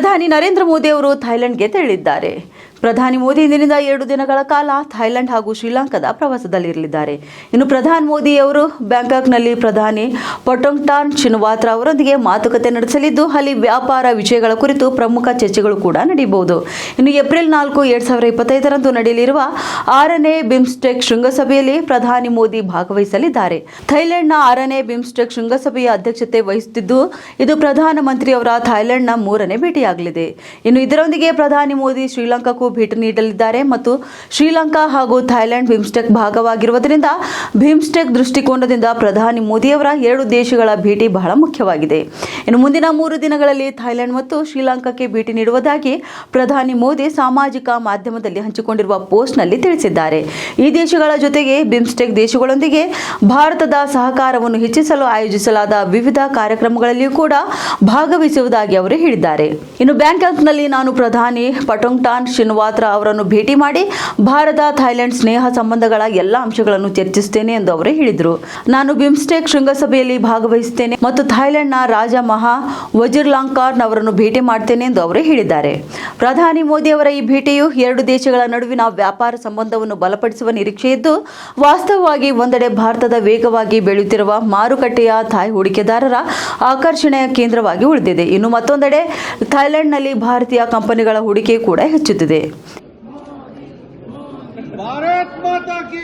ಪ್ರಧಾನಿ ನರೇಂದ್ರ ಮೋದಿ ಅವರು ಥೈಲ್ಯಾಂಡ್ಗೆ ತೆರಳಿದ್ದಾರೆ. ಪ್ರಧಾನಿ ಮೋದಿ ಇಂದಿನಿಂದ 2 ದಿನಗಳ ಕಾಲ ಥೈಲ್ಯಾಂಡ್ ಹಾಗೂ ಶ್ರೀಲಂಕಾದ ಪ್ರವಾಸದಲ್ಲಿರಲಿದ್ದಾರೆ. ಇನ್ನು ಪ್ರಧಾನಿ ಮೋದಿ ಅವರು ಬ್ಯಾಂಕಾಕ್ನಲ್ಲಿ ಪ್ರಧಾನಿ ಪಟೊಂಗ್ಟಾನ್ ಶಿನವಾತ್ರಾ ಅವರೊಂದಿಗೆ ಮಾತುಕತೆ ನಡೆಸಲಿದ್ದು, ಅಲ್ಲಿ ವ್ಯಾಪಾರ ವಿಷಯಗಳ ಕುರಿತು ಪ್ರಮುಖ ಚರ್ಚೆಗಳು ಕೂಡ ನಡೆಯಬಹುದು. ಇನ್ನು ಏಪ್ರಿಲ್ 4, 2025ರಂದು ನಡೆಯಲಿರುವ 6ನೇ ಬಿಮ್ಸ್ಟೆಕ್ ಶೃಂಗಸಭೆಯಲ್ಲಿ ಪ್ರಧಾನಿ ಮೋದಿ ಭಾಗವಹಿಸಲಿದ್ದಾರೆ. ಥೈಲ್ಯಾಂಡ್ನ 6ನೇ ಬಿಮ್ಸ್ಟೆಕ್ ಶೃಂಗಸಭೆಯ ಅಧ್ಯಕ್ಷತೆ ವಹಿಸುತ್ತಿದ್ದು, ಇದು ಪ್ರಧಾನಮಂತ್ರಿಯವರ ಥೈಲ್ಯಾಂಡ್ನ 3ನೇ ಭೇಟಿಯಾಗಲಿದೆ. ಇನ್ನು ಇದರೊಂದಿಗೆ ಪ್ರಧಾನಿ ಮೋದಿ ಶ್ರೀಲಂಕಾಕ್ಕೂ ಭೇಟಿ ನೀಡಲಿದ್ದಾರೆ ಮತ್ತು ಶ್ರೀಲಂಕಾ ಹಾಗೂ ಥೈಲ್ಯಾಂಡ್ ಬಿಮ್ಸ್ಟೆಕ್ ಭಾಗವಾಗಿರುವುದರಿಂದ ಬಿಮ್ಸ್ಟೆಕ್ ದೃಷ್ಟಿಕೋನದಿಂದ ಪ್ರಧಾನಿ ಮೋದಿಯವರ 2 ದೇಶಗಳ ಭೇಟಿ ಬಹಳ ಮುಖ್ಯವಾಗಿದೆ. ಇನ್ನು ಮುಂದಿನ 3 ದಿನಗಳಲ್ಲಿ ಥೈಲ್ಯಾಂಡ್ ಮತ್ತು ಶ್ರೀಲಂಕಾಕ್ಕೆ ಭೇಟಿ ನೀಡುವುದಾಗಿ ಪ್ರಧಾನಿ ಮೋದಿ ಸಾಮಾಜಿಕ ಮಾಧ್ಯಮದಲ್ಲಿ ಹಂಚಿಕೊಂಡಿರುವ ಪೋಸ್ಟ್ನಲ್ಲಿ ತಿಳಿಸಿದ್ದಾರೆ. ಈ ದೇಶಗಳ ಜೊತೆಗೆ ಬಿಮ್ಸ್ಟೆಕ್ ದೇಶಗಳೊಂದಿಗೆ ಭಾರತದ ಸಹಕಾರವನ್ನು ಹೆಚ್ಚಿಸಲು ಆಯೋಜಿಸಲಾದ ವಿವಿಧ ಕಾರ್ಯಕ್ರಮಗಳಲ್ಲಿಯೂ ಕೂಡ ಭಾಗವಹಿಸುವುದಾಗಿ ಅವರು ಹೇಳಿದ್ದಾರೆ. ಇನ್ನು ಬ್ಯಾಂಕಾಕ್ನಲ್ಲಿ ನಾನು ಪ್ರಧಾನಿ ಪಟೊಂಗ್ಟಾನ್ ಶಿನವಾತ್ರಾ ಅವರನ್ನು ಭೇಟಿ ಮಾಡಿ ಭಾರತ ಥೈಲ್ಯಾಂಡ್ ಸ್ನೇಹ ಸಂಬಂಧಗಳ ಎಲ್ಲ ಅಂಶಗಳನ್ನು ಚರ್ಚಿಸುತ್ತೇನೆ ಎಂದು ಅವರು ಹೇಳಿದರು. ನಾನು ಬಿಮ್ಸ್ಟೆಕ್ ಶೃಂಗಸಭೆಯಲ್ಲಿ ಭಾಗವಹಿಸುತ್ತೇನೆ ಮತ್ತು ಥೈಲ್ಯಾಂಡ್ನ ರಾಜ ಮಹಾ ವಜಿರ್ಲಾಂಗ್ಕಾರ್ನ್ ಅವರನ್ನು ಭೇಟಿ ಮಾಡುತ್ತೇನೆ ಎಂದು ಅವರು ಹೇಳಿದ್ದಾರೆ. ಪ್ರಧಾನಿ ಮೋದಿ ಅವರ ಈ ಭೇಟಿಯು 2 ದೇಶಗಳ ನಡುವಿನ ವ್ಯಾಪಾರ ಸಂಬಂಧವನ್ನು ಬಲಪಡಿಸುವ ನಿರೀಕ್ಷೆ ಇದ್ದು, ವಾಸ್ತವವಾಗಿ ಒಂದೆಡೆ ಭಾರತದ ವೇಗವಾಗಿ ಬೆಳೆಯುತ್ತಿರುವ ಮಾರುಕಟ್ಟೆಯ ಥಾಯ್ ಹೂಡಿಕೆದಾರರ ಆಕರ್ಷಣೆಯ ಕೇಂದ್ರವಾಗಿ ಉಳಿದಿದೆ. ಇನ್ನು ಮತ್ತೊಂದೆಡೆ ಥೈಲ್ಯಾಂಡ್ನಲ್ಲಿ ಭಾರತೀಯ ಕಂಪನಿಗಳ ಹೂಡಿಕೆ ಕೂಡ ಹೆಚ್ಚುತ್ತಿದೆ. भारत माता की